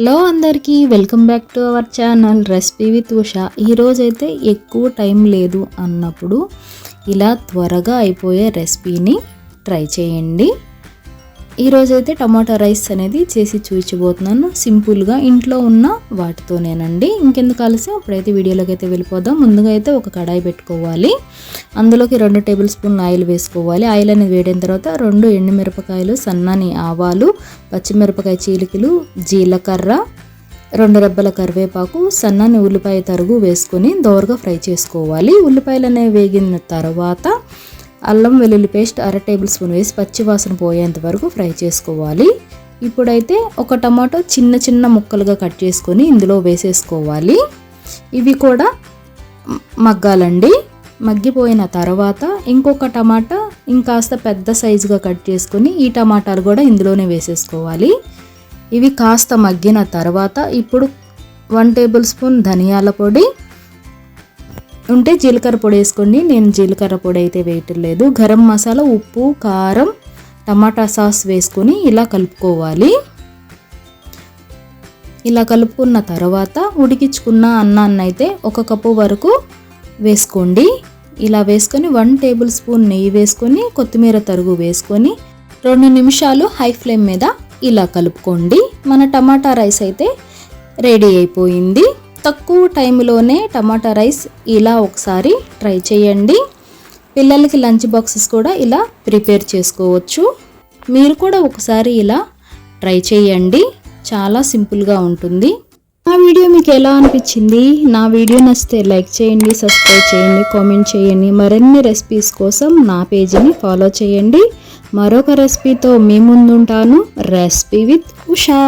Hello అందరికీ welcome back to our channel recipe with Usha. ఈరోజైతే ఎక్కువ టైం లేదు అన్నప్పుడు ఇలా త్వరగా అయిపోయే రెసిపీని ట్రై చేయండి. ఈరోజైతే టమాటా రైస్ అనేది చేసి చూపించబోతున్నాను. సింపుల్గా ఇంట్లో ఉన్న వాటితోనేనండి. ఇంకెందుకు ఆలస్యం, అప్పుడైతే వీడియోలోకి అయితే వెళ్ళిపోదాం. ముందుగా అయితే ఒక కడాయి పెట్టుకోవాలి. అందులోకి 2 టేబుల్ స్పూన్ ఆయిల్ వేసుకోవాలి. ఆయిల్ అనేది వేడిన తర్వాత 2 ఎండుమిరపకాయలు, సన్నని ఆవాలు, పచ్చిమిరపకాయ చీలికలు, జీలకర్ర, 2 రెబ్బల కరివేపాకు, సన్నని ఉల్లిపాయ తరుగు వేసుకొని దోరగా ఫ్రై చేసుకోవాలి. ఉల్లిపాయలు అనేవి వేగిన తర్వాత అల్లం వెల్లుల్లి పేస్ట్ 1/2 టేబుల్ స్పూన్ వేసి పచ్చి వాసన పోయేంత వరకు ఫ్రై చేసుకోవాలి. ఇప్పుడైతే ఒక టమాటో చిన్న చిన్న ముక్కలుగా కట్ చేసుకొని ఇందులో వేసేసుకోవాలి. ఇవి కూడా మగ్గాలండి. మగ్గిపోయిన తర్వాత ఇంకొక టమాటా ఇంకాస్త పెద్ద సైజుగా కట్ చేసుకొని ఈ టమాటాలు కూడా ఇందులోనే వేసేసుకోవాలి. ఇవి కాస్త మగ్గిన తర్వాత ఇప్పుడు 1 టేబుల్ స్పూన్ ధనియాల పొడి, ఉంటే జీలకర్ర పొడి వేసుకోండి. నేను జీలకర్ర పొడి అయితే వేయట్లేదు. గరం మసాలా, ఉప్పు, కారం, టమాటా సాస్ వేసుకొని ఇలా కలుపుకోవాలి. ఇలా కలుపుకున్న తర్వాత ఉడికించుకున్న అన్నాన్ని అయితే 1 కప్పు వరకు వేసుకోండి. ఇలా వేసుకొని 1 టేబుల్ స్పూన్ నెయ్యి వేసుకొని కొత్తిమీర తరుగు వేసుకొని 2 నిమిషాలు హై ఫ్లేమ్ మీద ఇలా కలుపుకోండి. మన టమాటా రైస్ అయితే రెడీ అయిపోయింది. తక్కువ టైంలోనే టమాటా రైస్ ఇలా ఒకసారి ట్రై చేయండి. పిల్లలకి లంచ్ బాక్సెస్ కూడా ఇలా ప్రిపేర్ చేసుకోవచ్చు. మీరు కూడా ఒకసారి ఇలా ట్రై చేయండి. చాలా సింపుల్గా ఉంటుంది. నా వీడియో మీకు ఎలా అనిపించింది? నా వీడియో నచ్చితే లైక్ చేయండి, సబ్స్క్రైబ్ చేయండి, కామెంట్ చేయండి. మరిన్ని రెసిపీస్ కోసం నా పేజీని ఫాలో చేయండి. మరొక రెసిపీతో మీ ముందుంటాను. Recipe with Usha.